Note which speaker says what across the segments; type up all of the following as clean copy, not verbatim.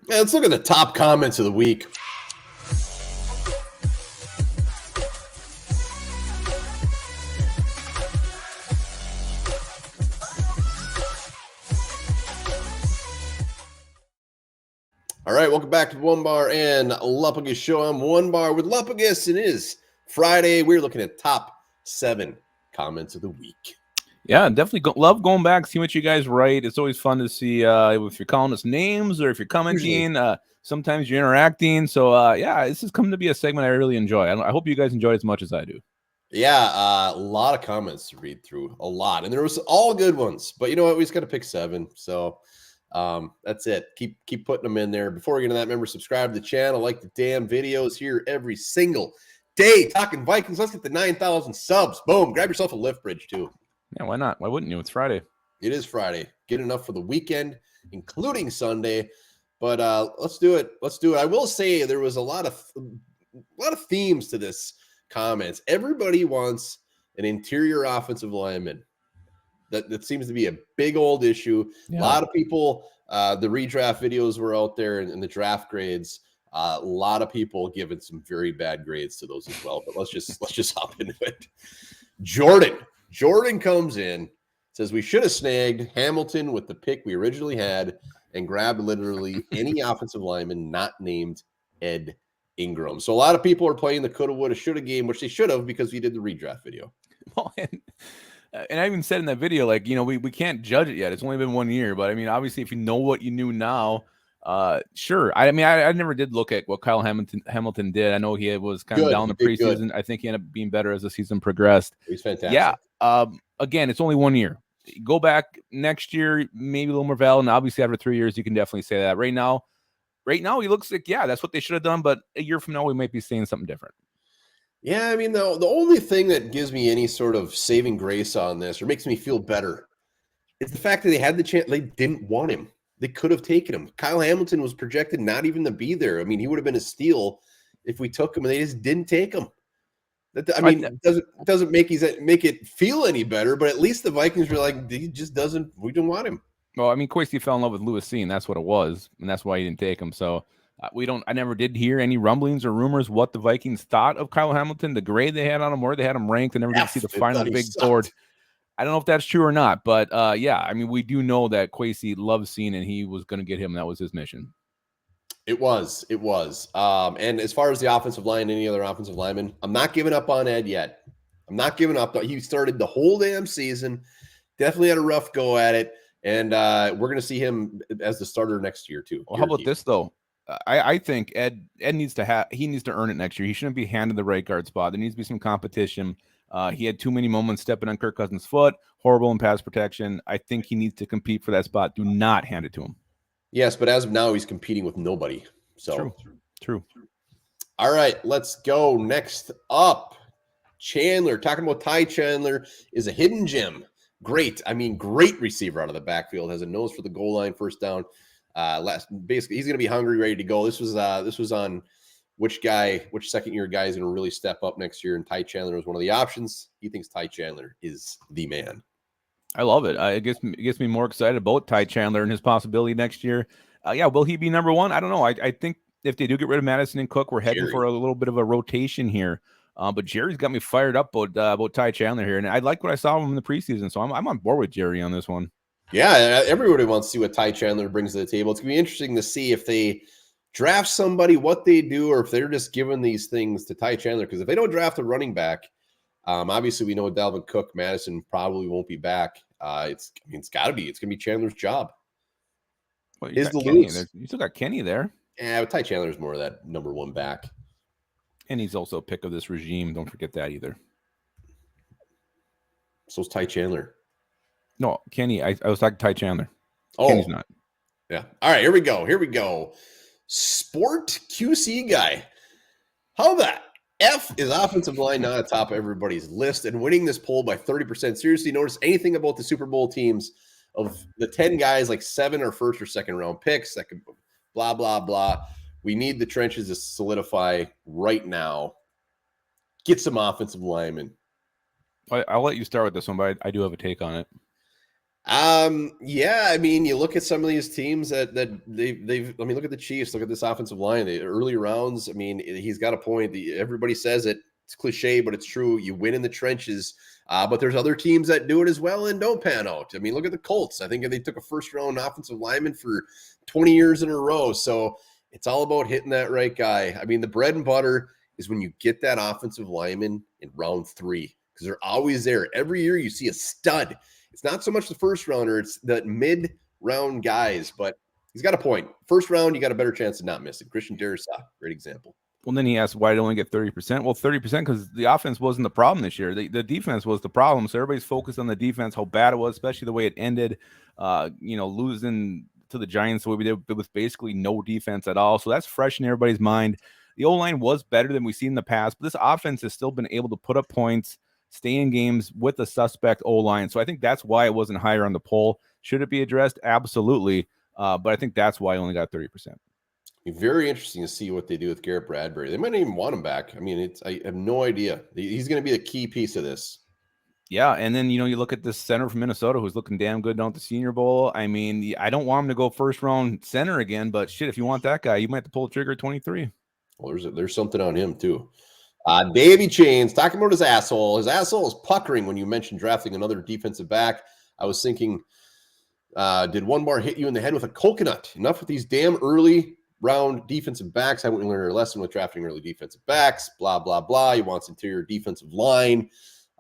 Speaker 1: Yeah, let's look at the top comments of the week. All right, welcome back to Onebar and Lupagus show. I'm Onebar with Lupagus, and it is Friday. We're looking at top 7 comments of the week.
Speaker 2: Yeah, definitely love going back, see what you guys write. It's always fun to see if you're calling us names or if you're commenting. Sometimes you're interacting. So, yeah, this is coming to be a segment I really enjoy. I hope you guys enjoy it as much as I do.
Speaker 1: Yeah, a lot of comments to read through, a lot. And there was all good ones. But you know what? We just got to pick 7. So that's it. Keep putting them in there. Before we get into that, remember, subscribe to the channel, like the damn videos here every single day. Talking Vikings. Let's get the 9,000 subs. Boom. Grab yourself a lift bridge, too.
Speaker 2: Yeah, why not? Why wouldn't you? It's Friday.
Speaker 1: It is Friday. Get enough for the weekend, including Sunday. But let's do it. Let's do it. I will say there was a lot of themes to this comments. Everybody wants an interior offensive lineman. That seems to be a big old issue. Yeah. A lot of people, the redraft videos were out there and the draft grades. A lot of people giving some very bad grades to those as well. But let's just hop into it. Jordan comes in, says we should have snagged Hamilton with the pick we originally had and grabbed literally any offensive lineman not named Ed Ingram. So a lot of people are playing the coulda, woulda, shoulda game, which they should have because we did the redraft video.
Speaker 2: Well, and I even said in that video, like, you know, we can't judge it yet. It's only been 1 year. But, I mean, obviously, if you know what you knew now, sure. I mean, I never did look at what Kyle Hamilton did. I know he was kind of down the preseason. I think he ended up being better as the season progressed.
Speaker 1: He's fantastic.
Speaker 2: Yeah. Again, it's only 1 year. Go back next year, maybe a little more valid. And obviously, after 3 years, you can definitely say that. Right now, he looks like, yeah, that's what they should have done. But a year from now, we might be saying something different.
Speaker 1: Yeah, I mean, the only thing that gives me any sort of saving grace on this or makes me feel better is the fact that they had the chance. They didn't want him. They could have taken him. Kyle Hamilton was projected not even to be there. I mean, he would have been a steal if we took him, and they just didn't take him. I mean, it doesn't make it feel any better, but at least the Vikings were like, he just doesn't. We don't want him.
Speaker 2: Well, I mean, Kwesi fell in love with Lewis C, and that's what it was, and that's why he didn't take him. So I never did hear any rumblings or rumors what the Vikings thought of Kyle Hamilton, the grade they had on him, where they had him ranked. I never did see the final big board. I don't know if that's true or not, but yeah, I mean, we do know that Kwesi loves seeing, and he was going to get him. That was his mission.
Speaker 1: It was. And as far as the offensive line, any other offensive lineman, I'm not giving up on Ed yet. I'm not giving up. He started the whole damn season. Definitely had a rough go at it. And we're going to see him as the starter next year, too.
Speaker 2: Well, how about this, though? I think Ed needs to earn it next year. He shouldn't be handed the right guard spot. There needs to be some competition. He had too many moments stepping on Kirk Cousins' foot, horrible in pass protection. I think he needs to compete for that spot. Do not hand it to him.
Speaker 1: Yes, but as of now, he's competing with nobody. So
Speaker 2: True.
Speaker 1: All right, let's go. Next up, Chandler. Talking about Ty Chandler is a hidden gem. Great receiver out of the backfield. Has a nose for the goal line, first down. Basically, he's going to be hungry, ready to go. This was on which second year guy is going to really step up next year, and Ty Chandler was one of the options. He thinks Ty Chandler is the man.
Speaker 2: I love it. It gets me more excited about Ty Chandler and his possibility next year. Yeah, will he be number one? I don't know. I think if they do get rid of Madison and Cook, we're heading for a little bit of a rotation here. But Jerry's got me fired up about Ty Chandler here, and I like what I saw of him in the preseason. So I'm on board with Jerry on this one.
Speaker 1: Yeah, everybody wants to see what Ty Chandler brings to the table. It's going to be interesting to see if they draft somebody, what they do, or if they're just giving these things to Ty Chandler. Because if they don't draft a running back, obviously we know Dalvin Cook, Madison probably won't be back. It's got to be. It's going to be Chandler's job.
Speaker 2: Well, you still got Kenny there.
Speaker 1: Yeah, but Ty Chandler is more of that number one back.
Speaker 2: And he's also a pick of this regime. Don't forget that either.
Speaker 1: So's Ty Chandler.
Speaker 2: No, Kenny. I was talking Ty Chandler.
Speaker 1: Oh,
Speaker 2: Kenny's not.
Speaker 1: Yeah. All right, here we go. Sport QC guy. How about F is offensive line not atop everybody's list and winning this poll by 30%. Seriously, notice anything about the Super Bowl teams of the 10 guys, like 7 are first or second round picks that could blah, blah, blah. We need the trenches to solidify right now. Get some offensive linemen.
Speaker 2: I'll let you start with this one, but I do have a take on it.
Speaker 1: Yeah, I mean, you look at some of these teams that they've. I mean, look at the Chiefs. Look at this offensive line. The early rounds. I mean, he's got a point. Everybody says it. It's cliche, but it's true. You win in the trenches. But there's other teams that do it as well and don't pan out. I mean, look at the Colts. I think they took a first-round offensive lineman for 20 years in a row. So it's all about hitting that right guy. I mean, the bread and butter is when you get that offensive lineman in round 3 because they're always there. Every year you see a stud. It's not so much the first rounder, it's the mid-round guys, but he's got a point. First round, you got a better chance of not missing. Christian Darrisaw, great example.
Speaker 2: Well, then he asked why did it only get 30%? Well, 30% because the offense wasn't the problem this year. The defense was the problem. So everybody's focused on the defense, how bad it was, especially the way it ended, losing to the Giants the way we did with basically no defense at all. So that's fresh in everybody's mind. The O-line was better than we've seen in the past, but this offense has still been able to put up points, stay in games with a suspect O-line. So I think that's why it wasn't higher on the poll. Should it be addressed? Absolutely. But I think that's why I only got 30%.
Speaker 1: Very interesting to see what they do with Garrett Bradbury. They might not even want him back. I mean, I have no idea. He's going to be a key piece of this.
Speaker 2: Yeah, and then, you look at this center from Minnesota who's looking damn good down at the Senior Bowl. I mean, I don't want him to go first-round center again, but shit, if you want that guy, you might have to pull the trigger at 23.
Speaker 1: Well, there's something on him, too. Davey Chains talking about his asshole. His asshole is puckering when you mentioned drafting another defensive back. I was thinking, did Onebar hit you in the head with a coconut? Enough with these damn early round defensive backs. I wouldn't learn a lesson with drafting early defensive backs. Blah, blah, blah. He wants interior defensive line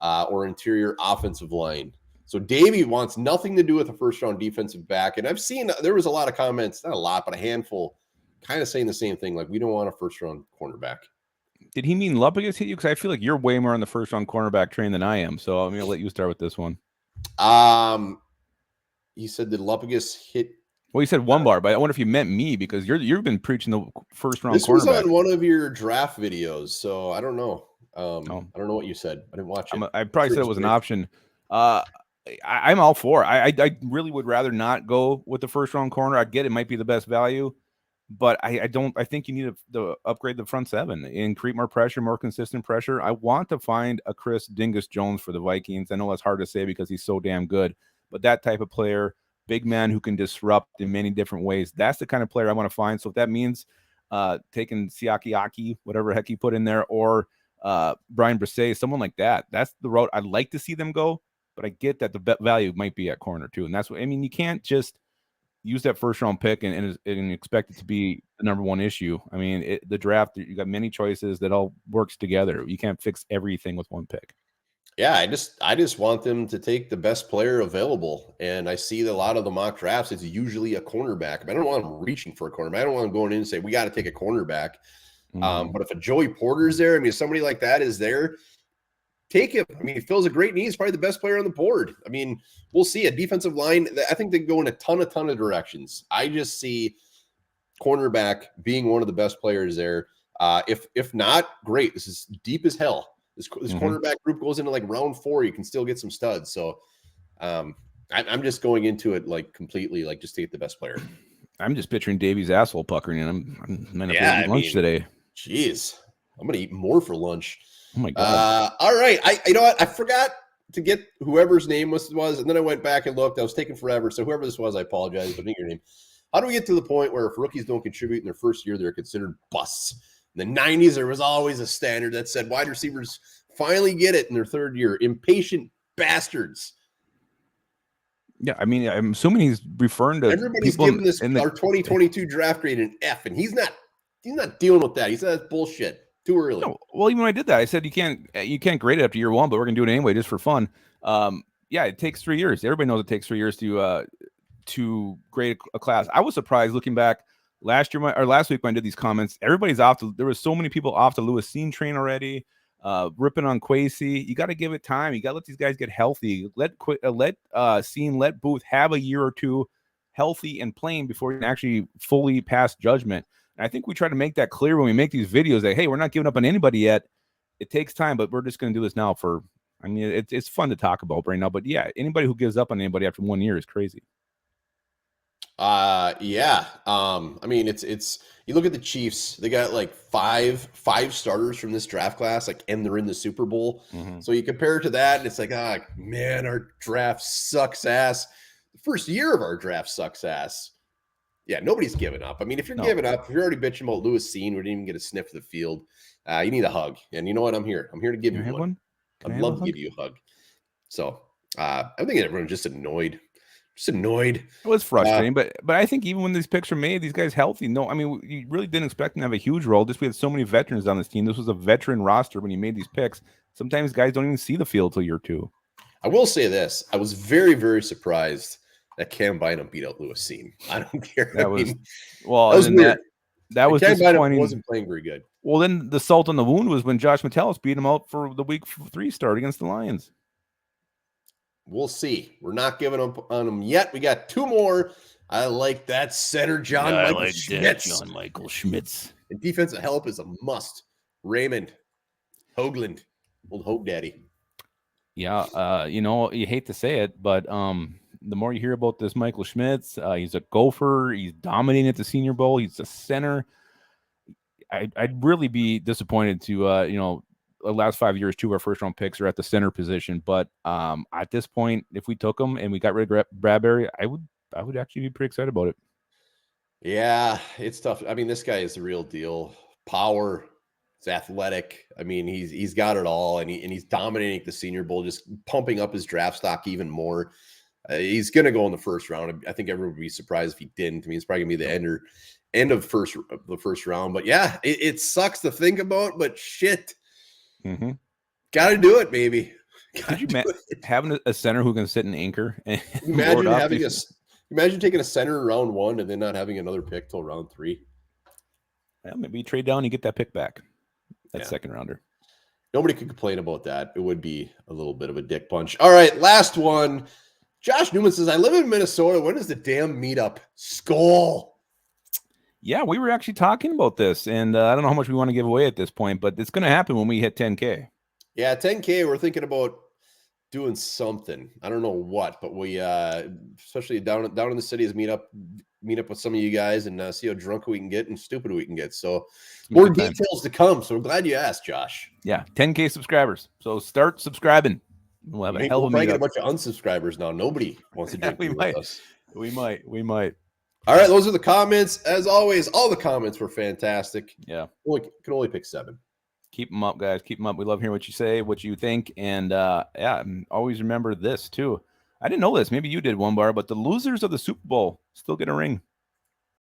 Speaker 1: or interior offensive line. So Davey wants nothing to do with a first-round defensive back. And I've seen there was a lot of comments, not a lot, but a handful, kind of saying the same thing. Like, we don't want a first-round cornerback.
Speaker 2: Did he mean Lupagus hit you? Because I feel like you're way more on the first-round cornerback train than I am. So I'm going to let you start with this one.
Speaker 1: He said that Lupagus hit.
Speaker 2: Well, he said Onebar, but I wonder if you meant me because you've been preaching the first-round cornerback. This
Speaker 1: was on one of your draft videos, so I don't know. I don't know what you said. I didn't watch it.
Speaker 2: I probably said it was an option. I'm all for it. I really would rather not go with the first-round corner. I get it might be the best value. But I think you need to upgrade the front seven and create more pressure, more consistent pressure. I want to find a Chris Dingus Jones for the Vikings. I know that's hard to say because he's so damn good, but that type of player, big man who can disrupt in many different ways, that's the kind of player I want to find. So if that means taking Siaki, whatever the heck he put in there, or Brian Brisset, someone like that, that's the route I'd like to see them go. But I get that the value might be at corner too. And that's what, I mean, you can't just use that first-round pick and expect it to be the number one issue. I mean, the draft, you got many choices that all works together. You can't fix everything with one pick.
Speaker 1: Yeah, I just want them to take the best player available. And I see that a lot of the mock drafts, it's usually a cornerback. I don't want them reaching for a cornerback. I don't want them going in and say, we got to take a cornerback. But if a Joey Porter's there, I mean, if somebody like that is there, take him. I mean, he fills a great need. He's probably the best player on the board. I mean, we'll see. A defensive line, I think they go in a ton of directions. I just see cornerback being one of the best players there. If not, great. This is deep as hell. This cornerback group goes into like round 4. You can still get some studs. So I'm just going into it like completely, like just take the best player.
Speaker 2: I'm just picturing Davey's asshole puckering, and I'm gonna eat lunch today.
Speaker 1: Jeez, I'm gonna eat more for lunch.
Speaker 2: Oh my God.
Speaker 1: All right. You know what? I forgot to get whoever's name was, and then I went back and looked. I was taking forever. So whoever this was, I apologize, but I think your name. How do we get to the point where if rookies don't contribute in their first year, they're considered busts? In the 90s, there was always a standard that said wide receivers finally get it in their third year. Impatient bastards.
Speaker 2: Yeah, I mean, I'm assuming he's referring to
Speaker 1: everybody's giving this our 2022 draft grade an F, and he's not dealing with that. He said that's bullshit. Too early. No,
Speaker 2: well, even when I did that, I said you can't grade it after year 1, but we're gonna do it anyway just for fun. Yeah, it takes 3 years. Everybody knows it takes 3 years to grade a class. I was surprised looking back last week when I did these comments. Everybody's off. There was so many people off the Lewis Scene train already, ripping on Kwesi. You got to give it time. You got to let these guys get healthy. Let Scene, let Booth have a year or two healthy and playing before you can actually fully pass judgment. And I think we try to make that clear when we make these videos that, hey, we're not giving up on anybody yet. It takes time, but we're just going to do this now it's fun to talk about right now. But yeah, anybody who gives up on anybody after 1 year is crazy.
Speaker 1: Yeah. I mean, it's you look at the Chiefs, they got like five starters from this draft class, and they're in the Super Bowl. So you compare it to that, and it's like, man, our draft sucks ass. first year of our draft sucks ass. Yeah, nobody's giving up. I mean, if you're giving up, if you're already bitching about Lewis Cine, we didn't even get a sniff of the field. You need a hug. And you know what? I'm here. I'm here to give you one. I'd love to give you a hug. So I think everyone's just annoyed. It
Speaker 2: was frustrating, but I think even when these picks were made, these guys healthy. No, I mean, you really didn't expect them to have a huge role. Just we had so many veterans on this team. This was a veteran roster when you made these picks. Sometimes guys don't even see the field till year 2.
Speaker 1: I will say this. I was very, very surprised that Cam Bynum beat out Lewis Cine. I don't care.
Speaker 2: That was weird. That was
Speaker 1: Cam
Speaker 2: disappointing.
Speaker 1: Bynum wasn't playing very good.
Speaker 2: Well, then the salt on the wound was when Josh Metellus beat him out for the week 3 start against the Lions.
Speaker 1: We'll see. We're not giving up on them yet. We got 2 more. I like that center, John Michael Schmitz.
Speaker 2: John Michael Schmitz.
Speaker 1: And defensive help is a must. Raymond Hoagland, old Hoag Daddy.
Speaker 2: Yeah, you hate to say it, but the more you hear about this Michael Schmitz, he's a gopher. He's dominating at the Senior Bowl. He's a center. I'd really be disappointed to, the last 5 years, 2 of our first-round picks are at the center position. But at this point, if we took him and we got rid of Bradbury, I would actually be pretty excited about it.
Speaker 1: Yeah, it's tough. I mean, this guy is the real deal. Power. He's athletic. I mean, he's got it all, and he's dominating the Senior Bowl, just pumping up his draft stock even more. He's going to go in the first round. I think everyone would be surprised if he didn't. I mean, it's probably going to be the end of the first round. But yeah, it sucks to think about, but shit.
Speaker 2: Mm-hmm.
Speaker 1: Got to do it, baby.
Speaker 2: Could you having a center who can sit and anchor? And
Speaker 1: imagine taking a center in round 1 and then not having another pick till round 3.
Speaker 2: Well, maybe you trade down and you get that pick back. That second rounder.
Speaker 1: Nobody could complain about that. It would be a little bit of a dick punch. All right, last one. Josh Newman says, I live in Minnesota. When is the damn meetup? Skull.
Speaker 2: Yeah, we were actually talking about this, and I don't know how much we want to give away at this point, but it's going to happen when we hit 10K.
Speaker 1: Yeah, 10K, we're thinking about doing something. I don't know what, but we, especially down in the city, is meet up with some of you guys and see how drunk we can get and stupid we can get. So more details to come. So I'm glad you asked, Josh.
Speaker 2: Yeah, 10K subscribers. So start subscribing. We'll have a hell of a
Speaker 1: probably get a bunch of unsubscribers now. Nobody wants to drink with us.
Speaker 2: We might.
Speaker 1: All right, those are the comments. As always, all the comments were fantastic.
Speaker 2: Yeah.
Speaker 1: Can only pick 7.
Speaker 2: Keep them up, guys. Keep them up. We love hearing what you say, what you think. And and always remember this, too. I didn't know this. Maybe you did, Onebar, but the losers of the Super Bowl still get a ring.